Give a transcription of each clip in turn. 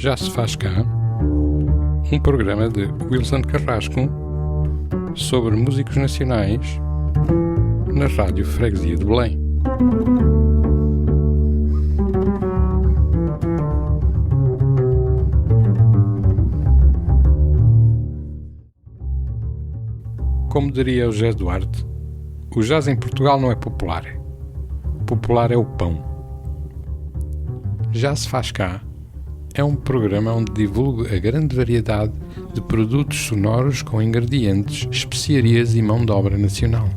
Já se faz cá, um programa de Wilson Carrasco sobre músicos nacionais na Rádio Freguesia de Belém. Como diria o José Duarte, o jazz em Portugal não é popular. Popular é o pão. Já se faz cá é um programa onde divulgo a grande variedade de produtos sonoros com ingredientes, especiarias e mão de obra nacional.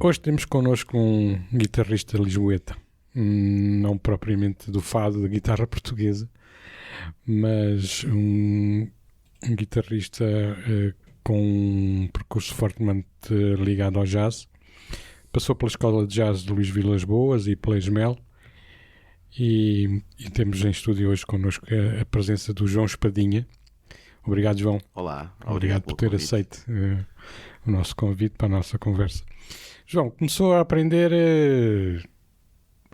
Hoje temos connosco um guitarrista lisboeta, não propriamente do fado da guitarra portuguesa, mas um guitarrista com um percurso fortemente ligado ao jazz. Passou pela Escola de Jazz de Luís Vilas Boas e pela ESMEL, e temos em estúdio hoje connosco a presença do João Espadinha. Obrigado, João. Olá, obrigado por ter aceito o nosso convite para a nossa conversa. João, começou a aprender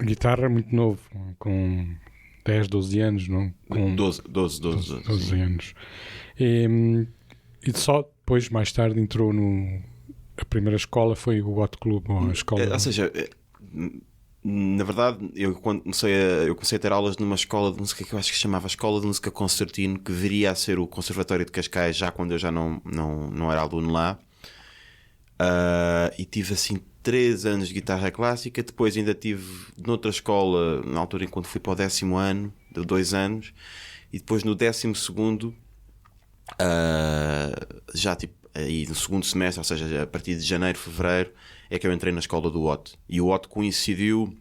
guitarra muito novo, com 10, 12 anos, não? Com 12 anos. E só depois, mais tarde, entrou a primeira escola foi o Hot Club, ou a escola... Ou seja, na verdade, eu comecei a ter aulas numa escola de música que eu acho que se chamava Escola de Música Concertino, que viria a ser o Conservatório de Cascais, já quando eu já não era aluno lá. E tive assim 3 anos de guitarra clássica. Depois ainda tive noutra escola, na altura em quando fui para o 10º ano, de 2 anos. E depois no 12º, já tipo aí no segundo semestre, ou seja, a partir de janeiro, fevereiro, é que eu entrei na escola do OT. E o OT coincidiu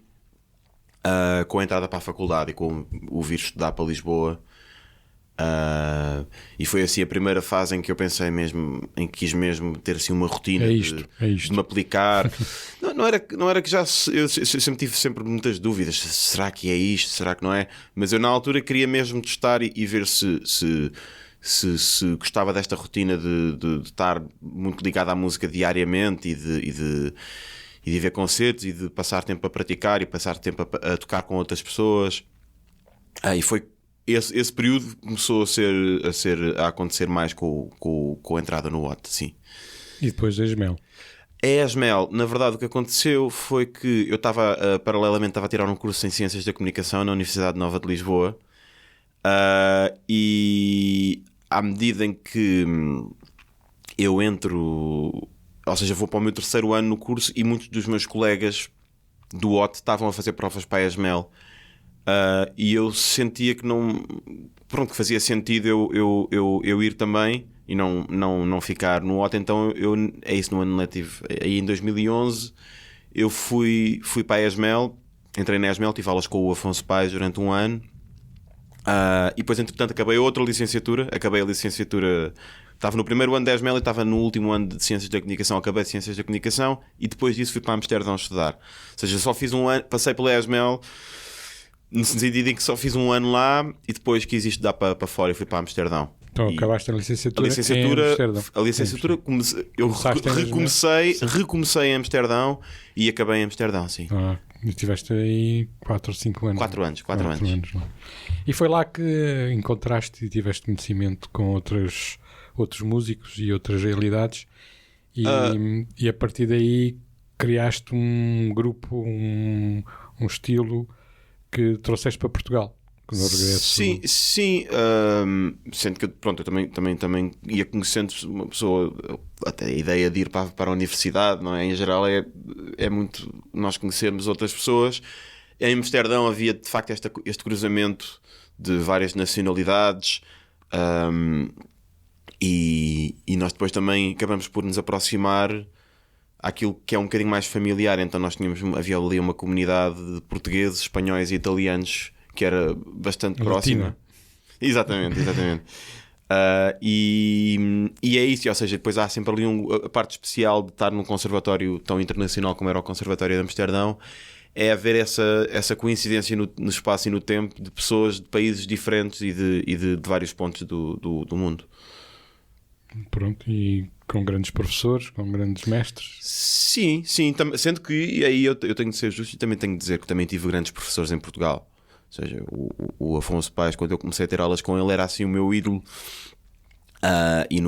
com a entrada para a faculdade e com o vir estudar para Lisboa. E foi assim a primeira fase em que eu pensei mesmo, em que quis mesmo ter assim uma rotina de me aplicar. não era que já eu sempre tive muitas dúvidas. Será que é isto? Será que não é? Mas eu na altura queria mesmo testar e ver se gostava desta rotina de estar muito ligado à música diariamente e de ver concertos e de passar tempo a praticar e passar tempo a tocar com outras pessoas. E foi esse período começou a acontecer mais com a entrada no OT, sim. E depois da ESMEL? A ESMEL, na verdade, o que aconteceu foi que eu estava, paralelamente, a tirar um curso em Ciências da Comunicação na Universidade Nova de Lisboa. E à medida em que eu entro, ou seja, vou para o meu 3º ano no curso, e muitos dos meus colegas do OT estavam a fazer provas para a ESMEL, e eu sentia que que fazia sentido eu ir também e não ficar no OT. Então é isso, no ano letivo. Aí em 2011 eu fui para a ESMEL, entrei na ESMEL, tive aulas com o Afonso Paes durante um ano. E depois, entretanto, acabei a licenciatura, estava no primeiro ano da ESMEL e estava no último ano de Ciências da Comunicação, acabei de Ciências da Comunicação e depois disso fui para Amsterdão estudar. Ou seja, só fiz um ano, passei pela ESMEL no sentido em que só fiz um ano lá e depois quis estudar para fora e fui para Amsterdão. Então acabaste a licenciatura em Amsterdão. A licenciatura eu recomecei em Amsterdão e acabei em Amsterdão, sim. E estiveste aí 4 ou 5 anos. 4 anos. E foi lá que encontraste e tiveste conhecimento com outros músicos e outras realidades e a partir daí criaste um grupo, um estilo que trouxeste para Portugal. Sim. Sendo que eu também ia conhecendo uma pessoa, até a ideia de ir para a universidade, não é? Em geral é muito nós conhecermos outras pessoas. Em Amsterdão havia de facto este cruzamento de várias nacionalidades, e nós depois também acabamos por nos aproximar àquilo que é um bocadinho mais familiar. Então havia ali uma comunidade de portugueses, espanhóis e italianos que era bastante próxima. Exatamente. E é isso, ou seja, depois há sempre ali a parte especial de estar num conservatório tão internacional como era o Conservatório de Amsterdão, é haver essa coincidência no espaço e no tempo de pessoas de países diferentes e de vários pontos do mundo. Pronto, e com grandes professores, com grandes mestres. Sim, sendo que, e aí eu tenho de ser justo e também tenho de dizer que também tive grandes professores em Portugal. Ou seja, o Afonso Paz, quando eu comecei a ter aulas com ele, era assim o meu ídolo. E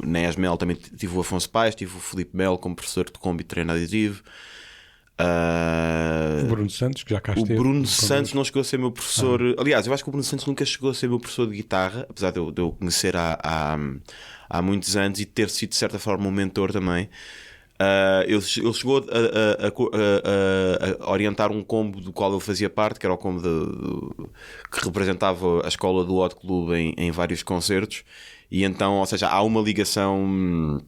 na ESMEL também tive o Afonso Paz, tive o Filipe Melo como professor de combo e treino aditivo. O Bruno Santos, que já cá O esteve. Bruno Santos não chegou a ser meu professor. Aliás, eu acho que o Bruno Santos nunca chegou a ser meu professor de guitarra, apesar de eu conhecer há muitos anos e ter sido de certa forma um mentor também. Ele chegou a orientar um combo do qual eu fazia parte, que era o combo que representava a escola do Hot Club em vários concertos. E então, ou seja, há uma ligação.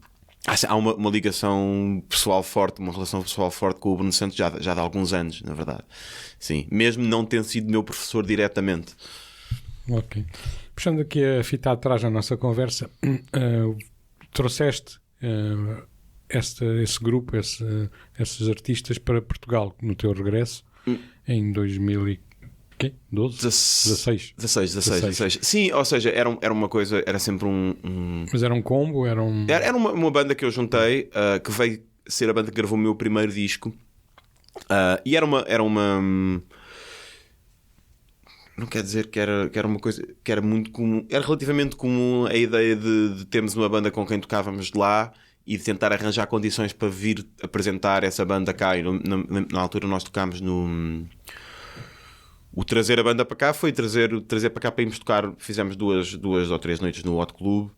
Há uma ligação pessoal forte, uma relação pessoal forte com o Bruno Santos já de alguns anos, na verdade. Sim, mesmo não tendo sido meu professor diretamente. Ok. Puxando aqui a fita atrás na nossa conversa, trouxeste esse grupo, esses artistas para Portugal no teu regresso em 2016. Sim, ou seja, era uma coisa, era sempre Mas era um combo? Era uma banda que eu juntei, que veio ser a banda que gravou o meu primeiro disco. E era uma não quer dizer que era uma coisa que era muito comum, era relativamente comum a ideia de termos uma banda com quem tocávamos de lá e de tentar arranjar condições para vir apresentar essa banda cá. E na altura nós tocámos o trazer a banda para cá foi trazer para cá para irmos tocar. Fizemos duas ou três noites no Hot Club.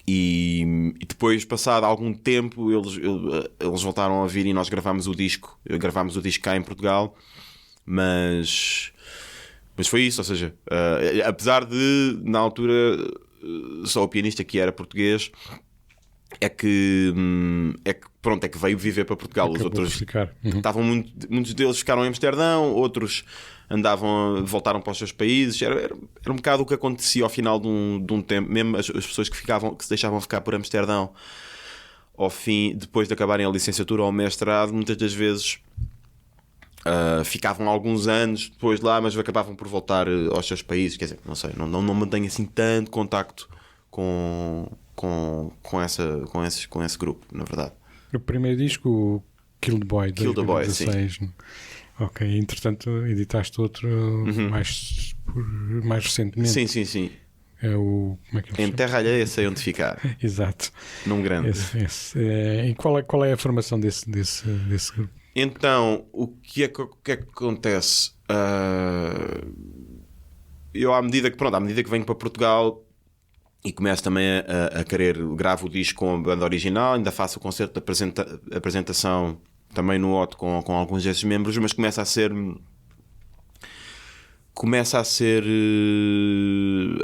E depois, passado algum tempo, eles voltaram a vir e nós gravámos o disco cá em Portugal. Mas foi isso, ou seja, apesar de na altura só o pianista que era português é que veio viver para Portugal. Os outros estavam muitos deles ficaram em Amsterdão, outros voltaram para os seus países. Era um bocado o que acontecia ao final de um tempo. Mesmo as pessoas que se deixavam ficar por Amsterdão ao fim, depois de acabarem a licenciatura ou o mestrado, muitas das vezes ficavam alguns anos depois lá, mas acabavam por voltar aos seus países. Quer dizer, não sei, não mantenho assim tanto contacto com esse grupo, na verdade. O primeiro disco, o Kill the Boy, 2016. Sim. Ok, entretanto editaste outro mais recentemente. Sim. É o... Como é que Em Terra Alheia sei onde ficar. Exato. Num grande. E qual é a formação desse grupo? Então, o que é que acontece? Eu, à medida que venho para Portugal e começo também a querer, gravo o disco com a banda original, ainda faço o concerto de apresentação também no Hot com alguns desses membros, mas começa a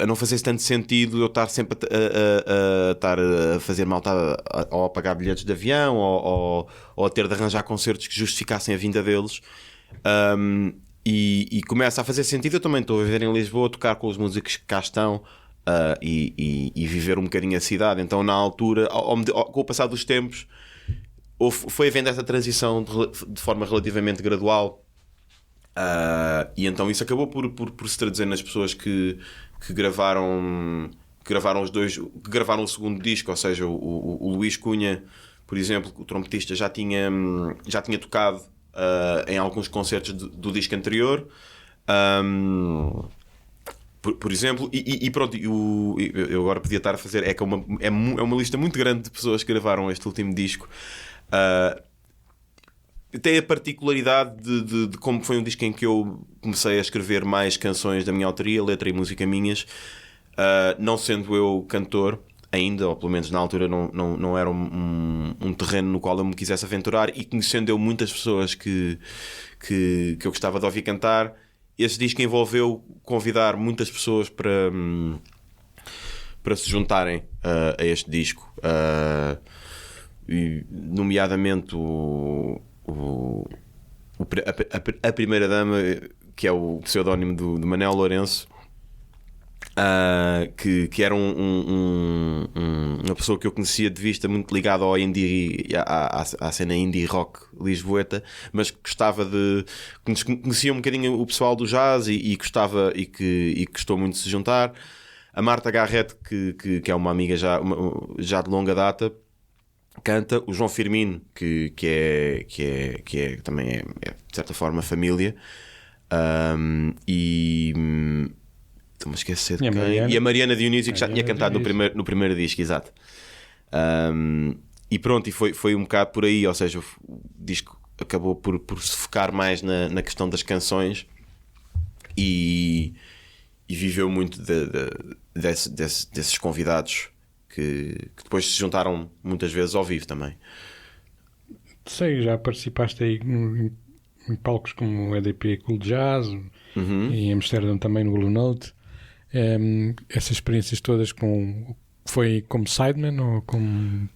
não fazer tanto sentido eu estar sempre a fazer malta ou a pagar bilhetes de avião ou a ter de arranjar concertos que justificassem a vinda deles. E começa a fazer sentido. Eu também estou a viver em Lisboa, a tocar com os músicos que cá estão e viver um bocadinho a cidade. Então, na altura, com o passar dos tempos, foi havendo essa transição de forma relativamente gradual. E então isso acabou por se traduzir nas pessoas que gravaram os dois, que gravaram o segundo disco. Ou seja, o Luís Cunha, por exemplo, o trompetista, já tinha tocado em alguns concertos do disco anterior, por exemplo, e pronto, eu agora podia estar a fazer, é uma lista muito grande de pessoas que gravaram este último disco. Tem a particularidade de como foi um disco em que eu comecei a escrever mais canções da minha autoria, letra e música minhas, não sendo eu cantor ainda, ou pelo menos na altura não era um terreno no qual eu me quisesse aventurar, e conhecendo eu muitas pessoas que eu gostava de ouvir cantar, esse disco envolveu convidar muitas pessoas para se juntarem a este disco, nomeadamente a primeira dama, que é o pseudónimo do Manel Lourenço, que era uma pessoa que eu conhecia de vista, muito ligada ao indie, à cena indie rock lisboeta, mas que conhecia um bocadinho o pessoal do jazz e gostava e que gostou muito de se juntar. A Marta Garrett, que é uma amiga já de longa data, canta. O João Firmino, que também é de certa forma família. Estou-me a esquecer de quem. E a Mariana Dionísio, que já tinha cantado no primeiro disco, exato. E pronto, e foi um bocado por aí. Ou seja, o disco acabou por se focar mais na questão das canções e viveu muito desses convidados que depois se juntaram muitas vezes ao vivo também. Sei, já participaste aí em palcos como o EDP Cool Jazz, e em Amsterdão também no Blue Note. Essas experiências todas foi como sideman ou como...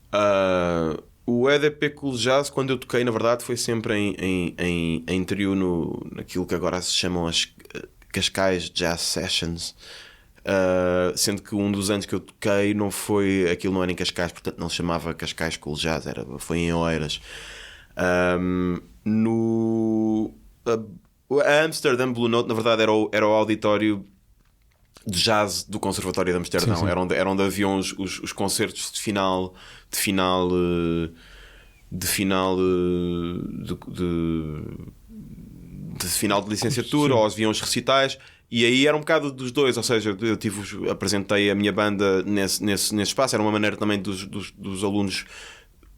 O EDP Cool Jazz, quando eu toquei, na verdade, foi sempre em trio naquilo que agora se chamam as Cascais Jazz Sessions. Sendo que um dos anos que eu toquei aquilo não era em Cascais, portanto não se chamava Cascais Cool Jazz, foi em Oeiras. A Amsterdam Blue Note, na verdade, era o auditório de jazz do Conservatório de Amsterdão. Sim. Era onde haviam os concertos de final de licenciatura. Sim. Ou haviam os recitais. E aí era um bocado dos dois, ou seja, eu apresentei a minha banda nesse espaço. Era uma maneira também dos alunos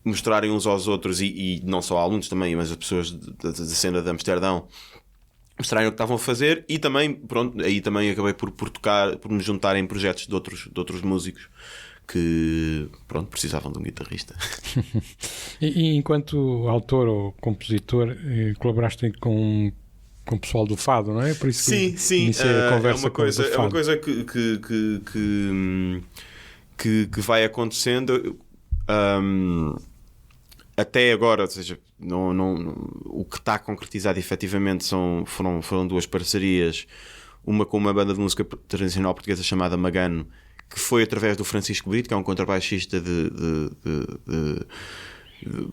mostrarem uns aos outros, e não só alunos também, mas as pessoas da cena de Amsterdão mostrarem o que estavam a fazer. E também, pronto, aí também acabei por tocar, por me juntar em projetos de outros músicos que, pronto, precisavam de um guitarrista. E enquanto autor ou compositor, colaboraste com o pessoal do Fado, não é? Por isso sim. A conversa é uma coisa que vai acontecendo. Até agora, ou seja, o que está concretizado efetivamente foram duas parcerias. Uma com uma banda de música tradicional portuguesa chamada Magano, que foi através do Francisco Brito, que é um contrabaixista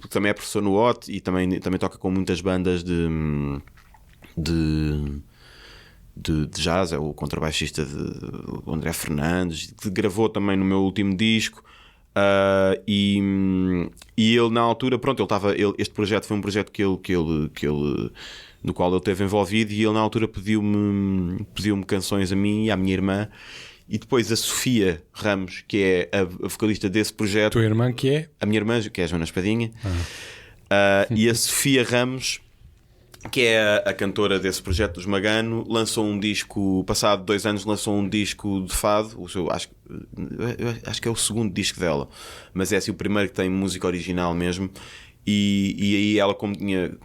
que também é professor no OT e também toca com muitas bandas de jazz. É o contrabaixista de André Fernandes, que gravou também no meu último disco. E ele na altura, pronto, este projeto foi um projeto que ele no qual ele esteve envolvido, e ele na altura pediu-me canções a mim e à minha irmã. E depois a Sofia Ramos, que é a vocalista desse projeto. Tua irmã que é? A minha irmã, que é a Joana Espadinha. E a Sofia Ramos, que é a cantora desse projeto dos Magano, lançou um disco, passado 2 anos, lançou um disco de fado. Acho que é o segundo disco dela, mas é assim o primeiro que tem música original mesmo. E aí ela, como tinha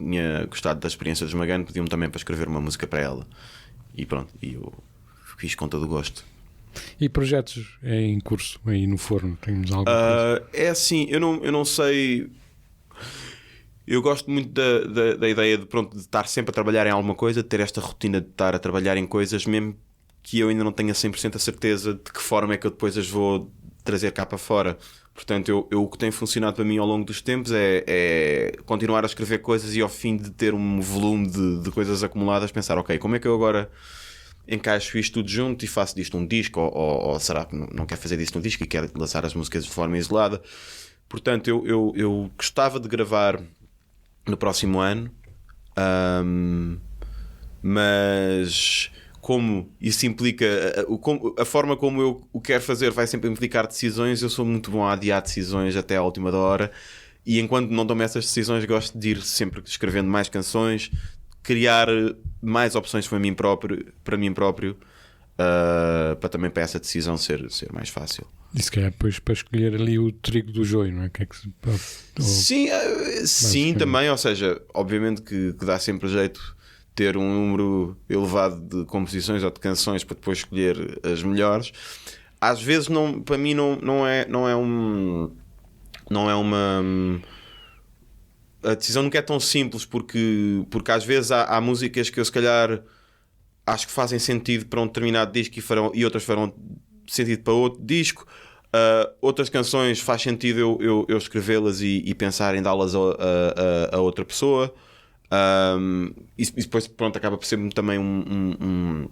gostado da experiência dos Magano, pediu-me também para escrever uma música para ela. E pronto, e eu fiz com todo o gosto. E projetos em curso, aí no forno? Temos alguma coisa? É assim, eu não sei. Eu gosto muito da ideia de estar sempre a trabalhar em alguma coisa, de ter esta rotina de estar a trabalhar em coisas, mesmo que eu ainda não tenha 100% a certeza de que forma é que eu depois as vou trazer cá para fora. Portanto, o que tem funcionado para mim ao longo dos tempos é continuar a escrever coisas, e ao fim de ter um volume de coisas acumuladas, pensar, ok, como é que eu agora encaixo isto tudo junto e faço disto um disco, ou será que não quero fazer disto um disco e quero lançar as músicas de forma isolada? Portanto, eu gostava de gravar no próximo ano, mas como isso implica, a forma como eu o quero fazer vai sempre implicar decisões. Eu sou muito bom a adiar decisões até à última hora, e enquanto não tomo essas decisões, gosto de ir sempre escrevendo mais canções, criar mais opções para mim próprio, para essa decisão ser mais fácil. Isso que é depois para escolher ali o trigo do joio, não é? Que é que sim, também. Ou seja, obviamente que dá sempre jeito ter um número elevado de composições ou de canções para depois escolher as melhores. Às vezes, para mim, não é uma. A decisão nunca é tão simples, porque às vezes há músicas que eu se calhar acho que fazem sentido para um determinado disco e outras farão sentido para outro disco. Outras canções faz sentido eu escrevê-las e pensar em dá-las a outra pessoa. E depois, pronto, acaba por ser também um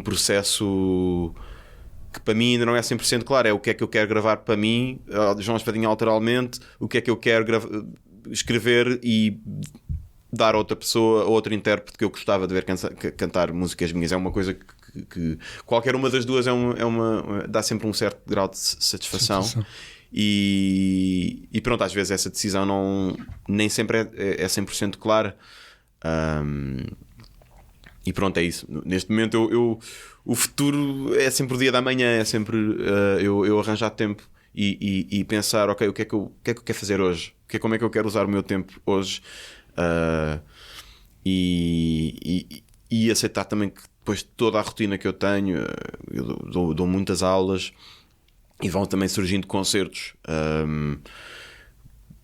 processo que para mim ainda não é 100% claro. É o que é que eu quero gravar para mim, João Espadinha autoralmente, o que é que eu quero escrever e dar a outra pessoa, a outro intérprete que eu gostava de ver cantar músicas minhas. É uma coisa que qualquer uma das duas dá sempre um certo grau de satisfação. E pronto, às vezes essa decisão nem sempre é 100% clara. E pronto, é isso. Neste momento o futuro é sempre o dia da manhã, é sempre eu arranjar tempo e pensar, ok, o que é que eu quero fazer hoje? Como é que eu quero usar o meu tempo hoje? E aceitar também que depois de toda a rotina que eu tenho, eu dou muitas aulas e vão também surgindo concertos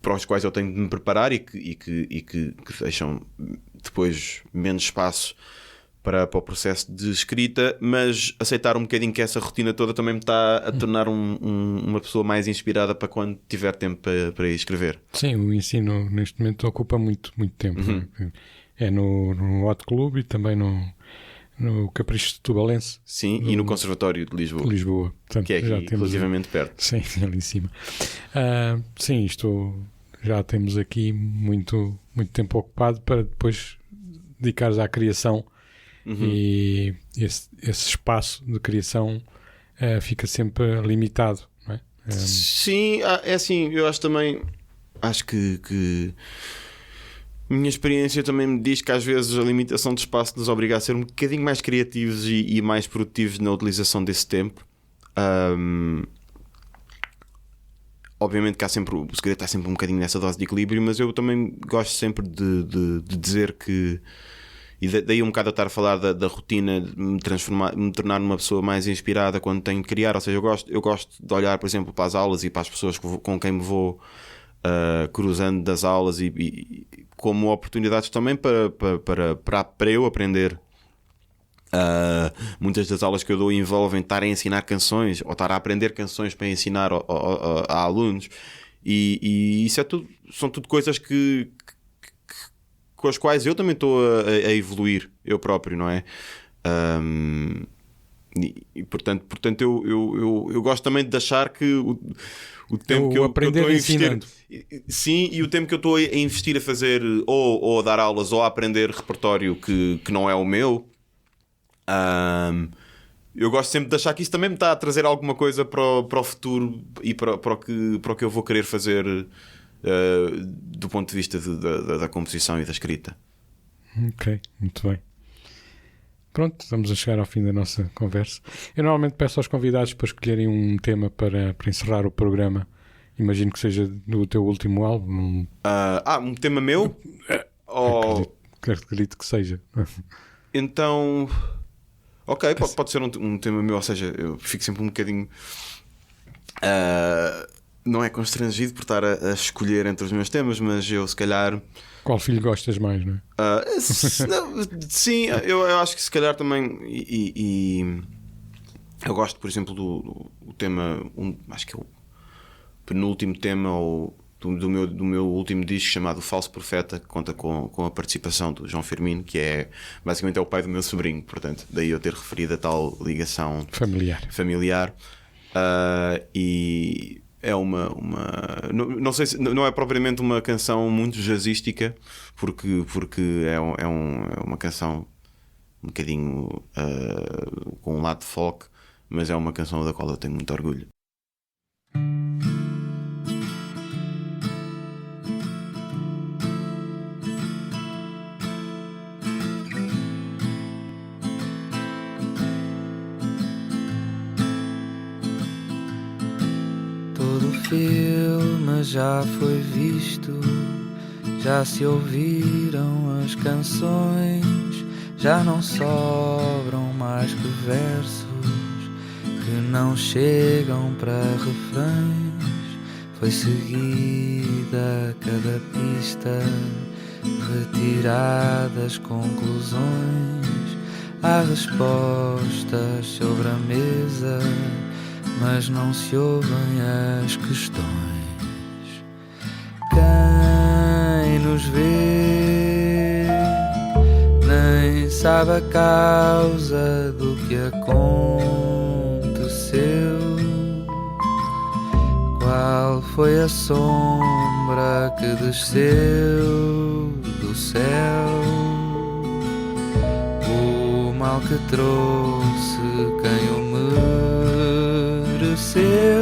para os quais eu tenho de me preparar e que deixam depois menos espaço para o processo de escrita, mas aceitar um bocadinho que essa rotina toda também me está a tornar uma pessoa mais inspirada para quando tiver tempo para ir escrever. Sim, o ensino neste momento ocupa muito tempo. É no Hot Club e também no Capricho Setubalense. Sim, e no Conservatório de Lisboa. Portanto, que é aqui relativamente perto. Sim, ali em cima. Sim, isto já temos aqui muito tempo ocupado para depois dedicares à criação. E esse espaço de criação fica sempre limitado, não é? Sim, é assim, eu acho que a minha experiência também me diz que às vezes a limitação de espaço nos obriga a ser um bocadinho mais criativos e mais produtivos na utilização desse tempo. Obviamente que o segredo está sempre um bocadinho nessa dose de equilíbrio, mas eu também gosto sempre de dizer que, e daí um bocado a estar a falar da rotina, de me tornar numa pessoa mais inspirada quando tenho de criar. Ou seja, eu gosto de olhar, por exemplo, para as aulas e para as pessoas com quem me vou cruzando das aulas e como oportunidades também para eu aprender. Muitas das aulas que eu dou envolvem estar a ensinar canções ou estar a aprender canções para ensinar a alunos, e isso são tudo coisas com as quais eu também estou a evoluir, eu próprio, não é? E portanto eu gosto também de achar que o tempo que eu estou a investir, sim, e o tempo que eu estou a investir a fazer ou a dar aulas ou a aprender repertório que não é o meu, eu gosto sempre de achar que isso também me está a trazer alguma coisa para o futuro e para o que eu vou querer fazer do ponto de vista da composição e da escrita. Ok, muito bem. Pronto, estamos a chegar ao fim da nossa conversa. Eu normalmente peço aos convidados para escolherem um tema para encerrar o programa. Imagino que seja do teu último álbum. Um tema meu? Acredito que seja. Então, ok, pode ser um tema meu. Ou seja, eu fico sempre um bocadinho não é constrangido por estar a escolher entre os meus temas, mas eu se calhar... Qual filho gostas mais, não é? Sim, eu acho que se calhar também eu gosto, por exemplo, do tema, acho que é o penúltimo tema do meu último disco, chamado Falso Profeta, que conta com a participação do João Firmino, que é basicamente o pai do meu sobrinho, portanto daí eu ter referido a tal ligação familiar. E é não sei se não é propriamente uma canção muito jazzística, porque é uma canção um bocadinho com um lado de folk, mas é uma canção da qual eu tenho muito orgulho. Filme já foi visto, já se ouviram as canções, já não sobram mais que versos que não chegam para refrões. Foi seguida cada pista, retiradas conclusões, há respostas sobre a mesa, mas não se ouvem as questões. Quem nos vê nem sabe a causa do que aconteceu. aconteceu? Qual foi a sombra que desceu do céu? O mal que trouxe quem o mereceu?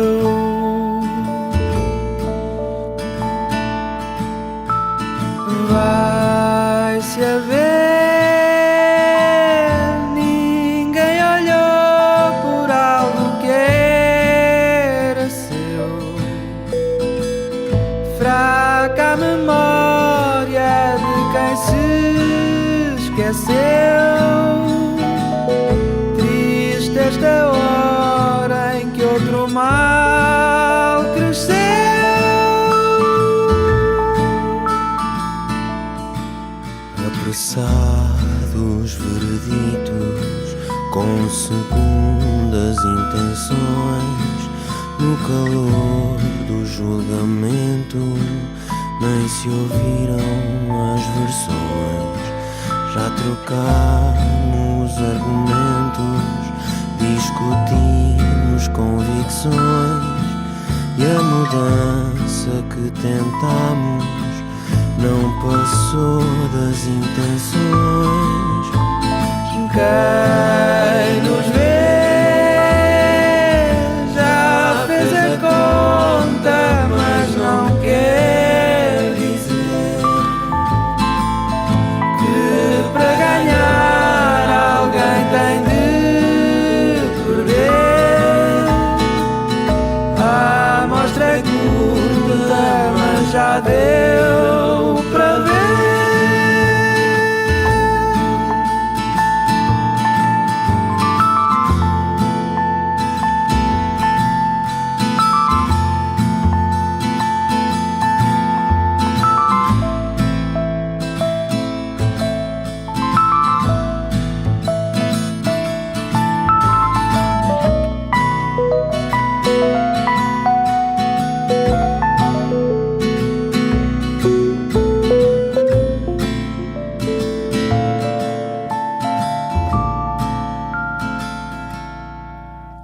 Vai-se a ver, ninguém olhou por algo que era seu. Fraca a memória de quem se esqueceu. Triste esta hora em que outro mal cresceu. Apressados vereditos com segundas intenções, no calor do julgamento nem se ouviram as versões. Já trocámos argumentos, discutimos convicções, e a mudança que tentamos não passou das intenções. Quem nos vê já fez a conta, mas não quer dizer que para ganhar alguém tem de perder. A amostra é curta, mas já deu para ver.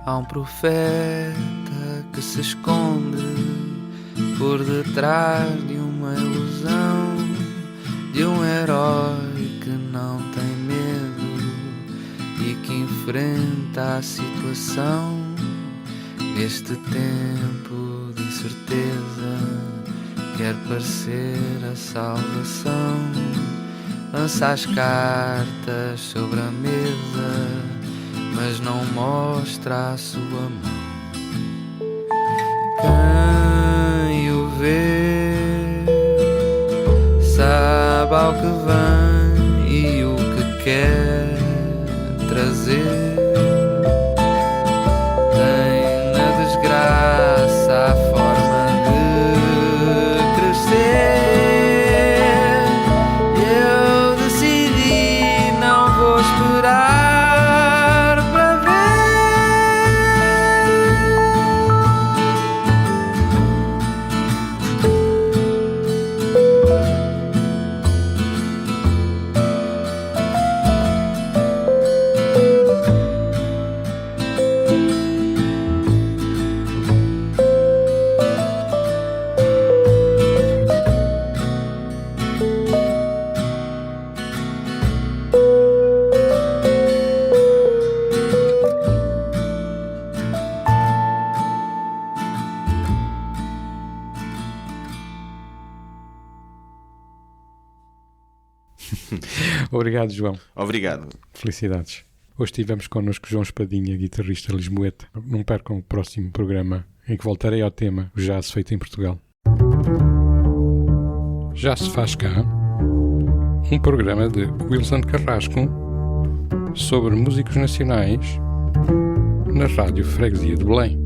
Há um profeta que se esconde por detrás de uma ilusão, de um herói que não tem medo e que enfrenta a situação. Neste tempo de incerteza quer parecer a salvação. Lança as cartas sobre a mesa, mas não mostra a sua mão. Quem o vê sabe ao que vem e o que quer trazer. Tem na desgraça a forma de crescer. Eu decidi, não vou esperar para Obrigado, João. Obrigado. Felicidades. Hoje tivemos connosco João Espadinha, guitarrista lisboeta. Não percam o próximo programa, em que voltarei ao tema o jazz feito em Portugal. Já se faz cá um programa de Wilson Carrasco sobre músicos nacionais na Rádio Freguesia de Belém.